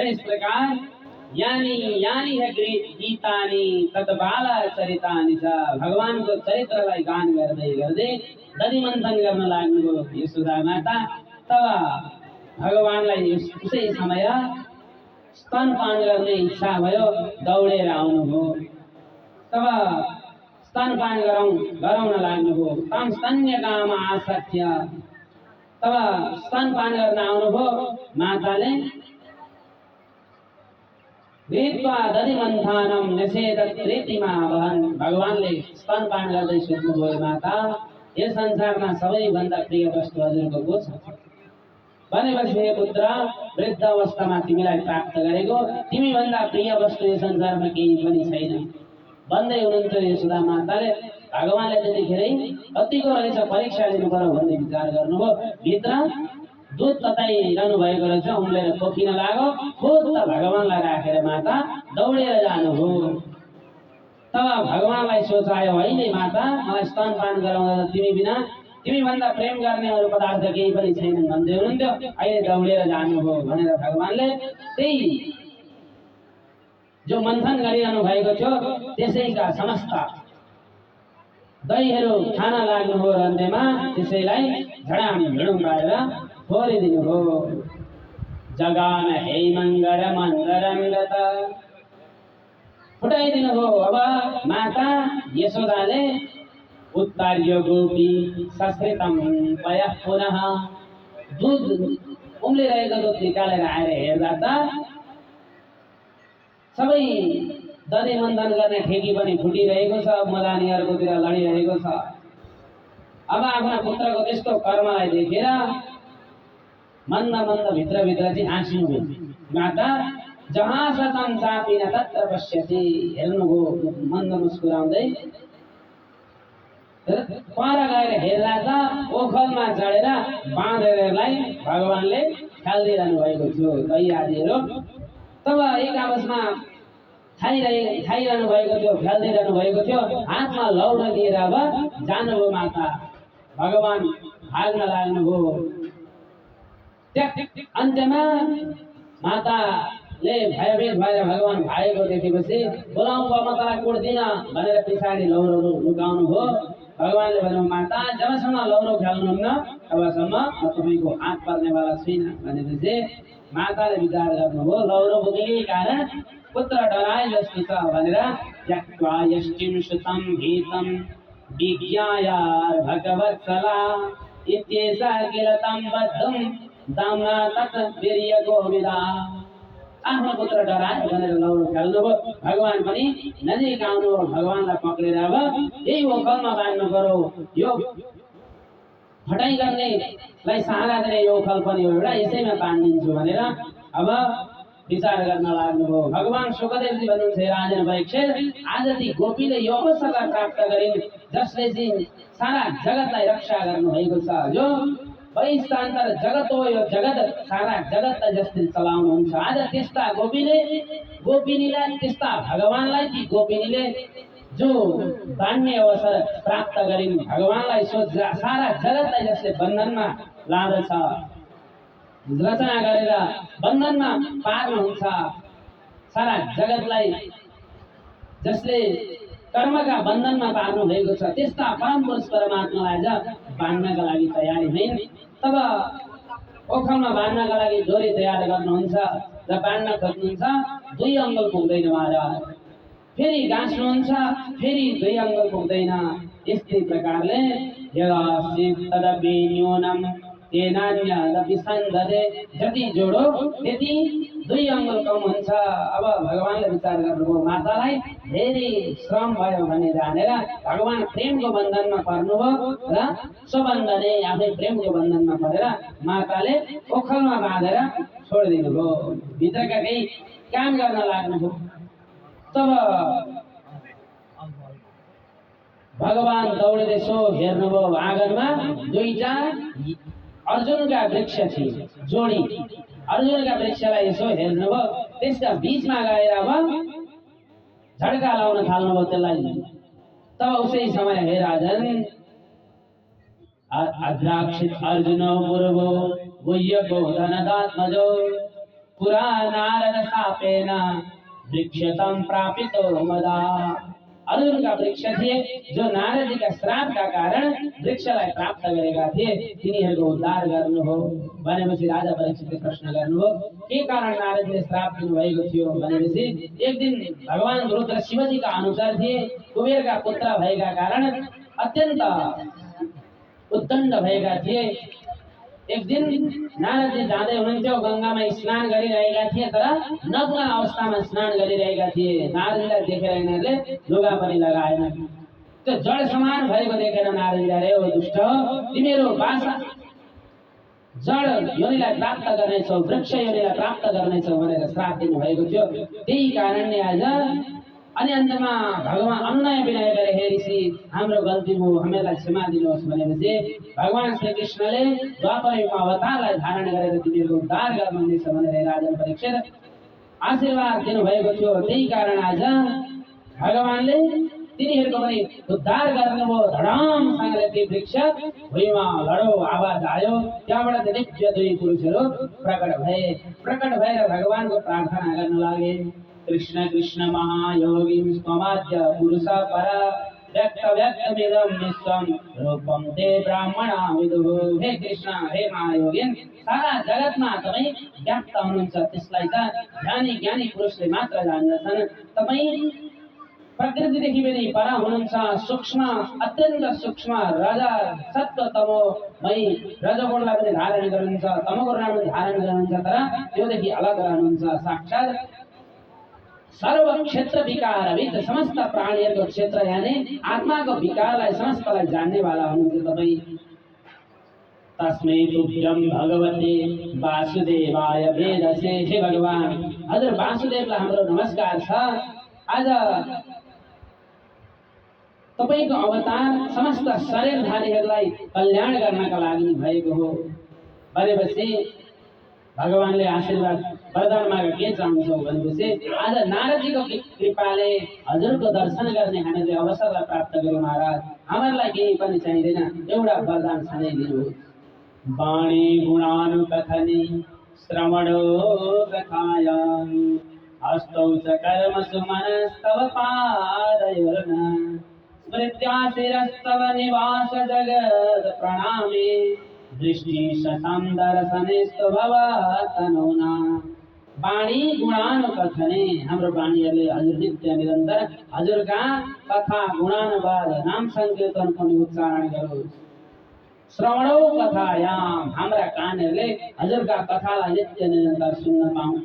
इस प्रकार यानी यानी है गीतानी तत्बाला चरितानी छ भगवान को चरित्रलाई गान गर्दै गर्दै दधि मन्थन गर्न लाग्नुभयो यशोदा माता। तब भगवानलाई उसै समय स्तनपान गर्ने इच्छा भयो, दौडेर आउनुभयो। तब स्तनपान गराउन लाग्नुभयो। तम स्तन्यकाम आसक्त्य तब स्तनपान गर्न आउनुभयो। माताले वीत्वा दधिमन्थानं निषेधत प्रीतिमा भवन भगवानले स्तनपान गर्दै सोध्नुभयो, माता यस संसारमा सबैभन्दा प्रिय वस्तु हजुरको को छ भनेपछि, हे पुत्र वृद्ध अवस्थामा तिमीलाई प्राप्त गरेको तिमी भन्दा प्रिय वस्तु यस संसारमा केही पनि छैन भन्दै हुनुहुन्थ्यो यशोदा माताले। भगवानले त्यतिखेरै कतिको रहेछ परीक्षा लिनु पर्यो भन्ने विचार गर्नुभयो। भित्र दूध तताइरहनु भएको रहेछ, उम्लेर पोखिन लाग्यो। खुद भगवानलाई राखेर माता दौडेर जानुभयो। तब भगवानलाई सोचायो, होइन माता मलाई स्तनपान गराउँदा तिमी बिना तिमी भन्दा प्रेम गर्ने अरू पदार्थ केही पनि छैनन् भन्दै हुनुहुन्थ्यो। अहिले दौडेर जानुभयो भनेर भगवानले त्यही जो मन्थन गरिरहनु भएको थियो त्यसैका समस्त दहीहरू खान लाग्नुभयो। रन्देमा त्यसैलाई झडाम पारेर छोडिदिनुभयो। जगान हेमङ्गर मन्दरङ्गत फुटाइदिनुभयो। अब माता यशोदाले उत्तार्य गोपी संस्कृतम पयः पुनः दूध उम्लिरहेको दूध निकालेर आएर हेर्दा त सबै दधि मन्थन गर्ने ठेकी पनि फुटिरहेको छ, मदानीहरूकोतिर लडिरहेको छ। अब आफ्ना पुत्रको त्यस्तो कर्मलाई देखेर मन्द भित्रभित्र चाहिँ हाँस्नुभयो। माता जहाँ सतम चापिन तत्र पश्यति हेर्नुभयो मन्द मुस्कुराउँदै। पर गएर हेर्दा त ओखलमा चढेर बाँधेरलाई भगवानले खालिदिइरहनु भएको थियो दही आदिहरू। तब एक आपसमा खाइरहनु भएको थियो, फ्याल्दिरहनु भएको थियो। हातमा लौरो लिएर अब जानुभयो माता। भगवान भाग्न लाग्नुभयो। अन्त्यमा माताले भयभीत भएर भगवान भागेको देखेपछि बोलाउँ म तँलाई कुट्दिन भनेर पछाडि लौरो लुकाउनु भयो। भगवानले भन्नु, माता जबसम्म लौरो खेल्नुहुन्न तबसम्म म तपाईँको हात पर्नेवाला छुइनँ भनेपछि माताले विचार गर्नुभयो, लौरो बोकेकै कारण पुत्र डराए जस्तो छ भनेर त्यक्त्वा यष्टिं श्रुतं भीतं विज्ञाय भगवत्सला इत्येषा किल तं बद्धुं दाम्ना तत् वीर्यको विदा। आफ्नो पुत्र डराए भनेर लौरो खेल्नुभयो। भगवान पनि नजिक आउनुभयो। भगवानलाई पक्रेर अब यही ओखलमा बाँध्नु पर्यो, यो फटाइ गर्नेलाई सहारा दिने यो ओखल पनि एउटा यसैमा बाँधिदिन्छु भनेर अब विचार गर्न लाग्नुभयो। भगवान शुकदेवजी भन्नुहुन्छ, राजन परीक्षित आज ती गोपीले यो अवसरलाई प्राप्त गरिन् जसले चाहिँ सारा जगतलाई रक्षा गर्नुभएको छ। जो वैश्वानर जगत हो, यो जगत सारा जगतलाई जसले चलाउनुहुन्छ। आज त्यस्ता गोपिनीलाई त्यस्ता भगवानलाई ती गोपिनीले जो बाँध्ने अवसर प्राप्त गरिन्। भगवानलाई सारा जगतलाई जसले बन्धनमा लाँदछ, रचना गरेर बन्धनमा पार्नुहुन्छ। सारा जगतलाई जसले कर्मका बन्धनमा पार्नु भएको छ त्यस्ता परम पुरुष परमात्मालाई आज बाँध्नका लागि तयारी भइन्। तब ओखलमा बाँध्नका लागि डोरी तयार गर्नुहुन्छ र बाँध्न खोज्नुहुन्छ। 2 अङ्गुल पुग्दैन महाराज, फेरि गाँच्नुहुन्छ, फेरि 2 अङ्गुल पुग्दैन। यस्तै प्रकारले तदपि न्यूनम तेनान्यदपि सन्दधे, जति जोडो त्यति 2 अङ्गुल कम हुन्छ। अब भगवानले विचार गर्नुभयो, मातालाई धेरै श्रम भयो भन्ने जानेर भगवान प्रेमको बन्धनमा पर्नुभयो र स्वबन्धने आफै प्रेमको बन्धनमा परेर माताले ओखलमा बाँधेर छोडिदिनुभयो। भित्रका केही काम गर्न लाग्नुभयो। तब भगवान दौडेर यसो हेर्नुभयो। आँगनमा 2टा अर्जुनका वृक्ष थिए, जोडी अर्जुनका वृक्षलाई यसो हेर्नुभयो, त्यसका बीचमा गएर अब झड्का लाउन थाल्नुभयो त्यसलाई। तब उसै समय हे राजन, अद्राक्षित अर्जुन पूर्वो गुह्यको धनदात्मजो पुरा नारद शापेन वृक्षतम प्रापितो मदा। अर्जुन का वृक्ष थिए जो नारद जी का श्राप का कारण वृक्षलाई प्राप्त गरेका थिए, तिनीहरूको उद्धार गर्नु हो भनेपछि राजा परीक्षितले प्रश्न गर्नु हो, के कारण नारदले श्राप दिनुभएको थियो भनेपछि एक दिन भगवान रुद्र शिवजी का अनुसार थिए, कुबेरका पुत्र भएका कारण अत्यन्त उद्दण्ड भएका थिए। एक दिन नारदजी जाँदै हुनुहुन्थ्यो, गंगामा स्नान गरिरहेका थिए, तर नग्न अवस्थामा स्नान गरिरहेका थिए। नारदजीलाई देखेर यिनीहरूले लुगा पनि लगाएन। त्यो जड समान भएको देखेर नारदजीले, अरे ओ दुष्ट, तिमीहरू बासा जड योनिलाई प्राप्त गर्नेछौ, वृक्ष योनिलाई प्राप्त गर्नेछौ भनेर श्राप दिनुभएको थियो। त्यही कारणले आज अनि अन्तमा भगवान अनुनय विनय गरे, हे ऋषि हाम्रो गल्ती हो, हामीलाई क्षमा दिनुहोस् भनेपछि भगवान श्री कृष्णले द्वापर युगमा अवतारलाई धारण गरेर तिनीहरूको उद्धार गर्नुहुनेछ भनेर राजा परीक्षित आशीर्वाद दिनुभएको थियो। त्यही कारण आज भगवानले तिनीहरूको पनि उद्धार गर्नुभयो। धडामसँगले ती वृक्ष भुइँमा लडो आवाज आयो, त्यहाँबाट दिव्य दुई पुरुषहरू प्रकट भए। प्रकट भएर भगवानको प्रार्थना गर्न लागे। कृष्ण कृष्ण महायोगी स्वमाद्य पुरुष पर व्यक्त व्यक्तमिदं विश्वं रूपं ते ब्राह्मणा विदुः। हे कृष्ण, हे महायोगिन, सारा जगतमा तपाईँ व्याप्त हुनुहुन्छ, त्यसलाई त ज्ञानी ज्ञानी पुरुषले मात्र जान्दछन्। तपाईँ प्रकृतिदेखि पनि पर हुनुहुन्छ, सूक्ष्म अत्यन्त सूक्ष्म रज सत्व तमोमयी रजगुणलाई पनि धारण गर्नुहुन्छ, तमोगुणलाई पनि धारण गर्नुहुन्छ, तर त्योदेखि अलग रहनुहुन्छ। साक्षात सर्व क्षेत्र विकारविद, समस्त प्राणीहरूको क्षेत्र यानी आत्माको विकारलाई समस्तलाई जान्नेवाला हुनुहुन्छ तपाईँ। तस्मै तुभ्यं भगवते वासुदेवाय वेदसे। हे भगवान, हजुर वासुदेवलाई हाम्रो नमस्कार छ। आज तपाईको अवतार समस्त शरीरधारीहरूलाई कल्याण गर्नका लागि भएको हो भनेपछि भगवानले आशीर्वाद वरदान माग के चाहन्छौ भनेपछि आज नारदजीको कृपाले हजुरको दर्शन गर्ने हामीले अवसरलाई प्राप्त गर्यौं महाराज। हामीलाई केही पनि चाहिँदैन, एउटा वरदान छँदै दिनुहोस्। वाणी गुणानुकथने श्रवणो कथायां हस्तौ च कर्मसु मनस्तव पादयोर्न स्मृत्या शिरस्तव निवास जगत् प्रणामे दृष्टि शतं दर्शनेस्तु भवतनुना। वाणी गुणानुकथने, हाम्रो वाणीहरूले हजुर नित्य निरन्तर हजुरका कथा गुणानुवाद नाम संकीर्तनको उच्चारण गरोस्। श्रवणौ कथायाम, हाम्रा कानहरूले हजुरका कथालाई नित्य निरन्तर सुन्न पाऊँ।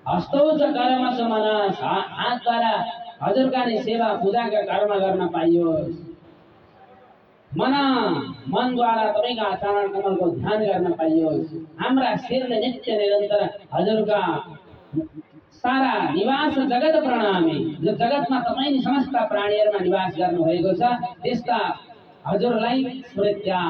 हस्तौ च कर्मसु मनस, हातद्वारा हजुरका नि सेवा पूजाका कर्म गर्न पाइयोस्। मनद्वारा तपाईँका आचरण कमलको ध्यान गर्न पाइयोस्। हाम्रा शिरले नित्य निरन्तर हजुरका सारा निवास जगत प्रणामी, जो जगतमा तपाईँ समस्त प्राणीहरूमा निवास गर्नुभएको छ त्यस्ता हजुरलाई स्मृत्या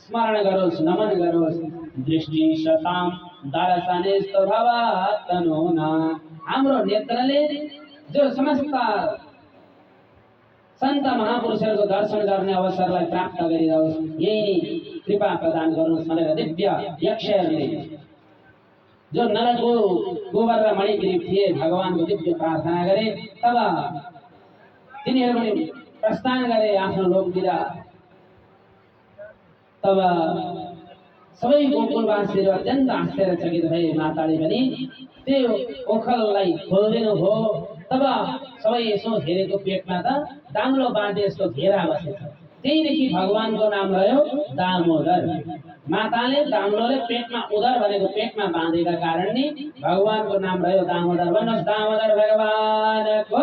स्मरण गरोस्, नमन गरोस्। दृष्टि शतां दर्शनेस्तु भवतनुना, हाम्रो नेत्रले जो समस्त सन्त महापुरुषहरूको दर्शन गर्ने अवसरलाई प्राप्त गरिरहोस्। यही कृपा प्रदान गर्नुहोस् भनेर दिव्य यक्षहरूले जो नरको गोबर र मणिग्रीव थिए भगवानको दिव्य प्रार्थना गरे। तब तिनीहरूले प्रस्थान गरे आफ्नो लोकतिर। तब सबै गोकुलवासीहरू अत्यन्त आश्चर्यचकित भए। माताले पनि त्यो ओखललाई खोलिदिनु हो। तब सबै यसो हेरेको पेटमा त दाम्लो बाँधे जस्तो घेरा बसेछ। त्यहीदेखि भगवानको नाम रह्यो दामोदर। माताले दाम्लोले पेटमा उदर भनेको पेटमा बाँधेका कारण नि भगवानको नाम रह्यो दामोदर। भन्नुहोस् दामोदर भगवानको।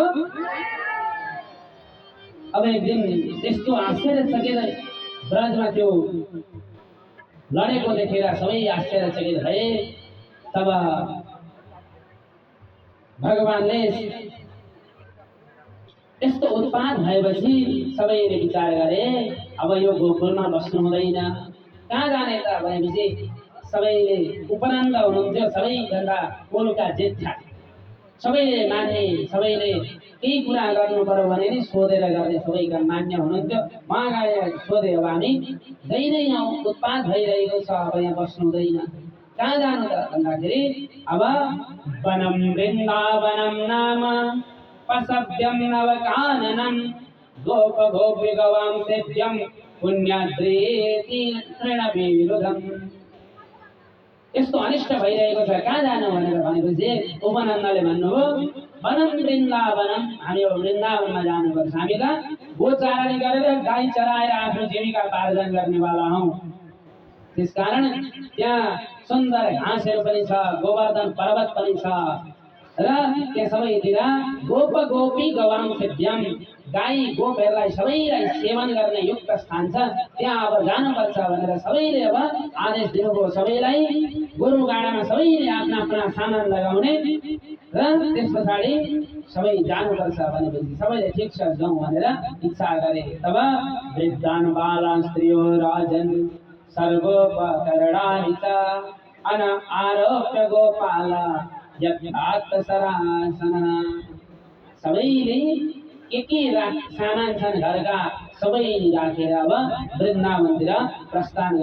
अब एक दिन त्यस्तो आश्चर्यचकित ब्रजमा त्यो लडेको देखेर सबै आश्चर्यचकित भए। तब भगवानले यस्तो उत्पात भएपछि सबैले विचार गरे अब यो गोकुलमा बस्नु हुँदैन, कहाँ जाने त भनेपछि सबैले उपनन्द हुनुहुन्थ्यो, सबैभन्दा कोलका जेठा, सबैले मान्ने, सबैले केही कुरा गर्नु पर्यो भने नि सोधेर गर्ने सबैका मान्य हुनुहुन्थ्यो। उहाँलाई सोधे अब हामी जहिले यहाँ उत्पात भइरहेको छ, अब यहाँ बस्नु हुँदैन, कहाँ जानु त भन्दाखेरि अब वनम वृन्दावनम नाम पशव्यम नवकाननम गोप गोपी गवां सेव्यम पुण्याद्रेति तृणविरुधम। यस्तो अनिष्ट भइरहेको छ, कहाँ जानु भनेर भनेपछि उपनन्दले भन्नुभयो वनम वृन्दावनम, हामी अब वृन्दावनमा जानुपर्छ। हामी त गोचारण गरेर गाई चराएर आफ्नो जीविका पार्जन गर्नेवाला हौँ। त्यसकारण त्यहाँ सुन्दर घाँसहरू पनि छ, गोवर्धन पर्वत पनि छ र त्यहाँ सबैतिर गोप गोपी गवां सेव्यम, गाई गोपहरूलाई सबैलाई सेवन गर्ने युक्त स्थान छ, त्यहाँ अब जानुपर्छ भनेर सबैले अब आदेश दिनुभयो। सबैलाई गोरु गाडामा सबैले आफ्ना आफ्ना सामान लगाउने र त्यस पछाडि सबै जानुपर्छ भनेपछि सबैले ठिक छ जाउँ भनेर इच्छा गरे। तब वृद्धान बाला स्त्रियो राजन सर्वोपकरणानि च अन आरोप्य गोपाल यथार्थसरासन। सबैले के सामान छन् घरका सबै राखेर अब वृन्दावनतिर प्रस्थान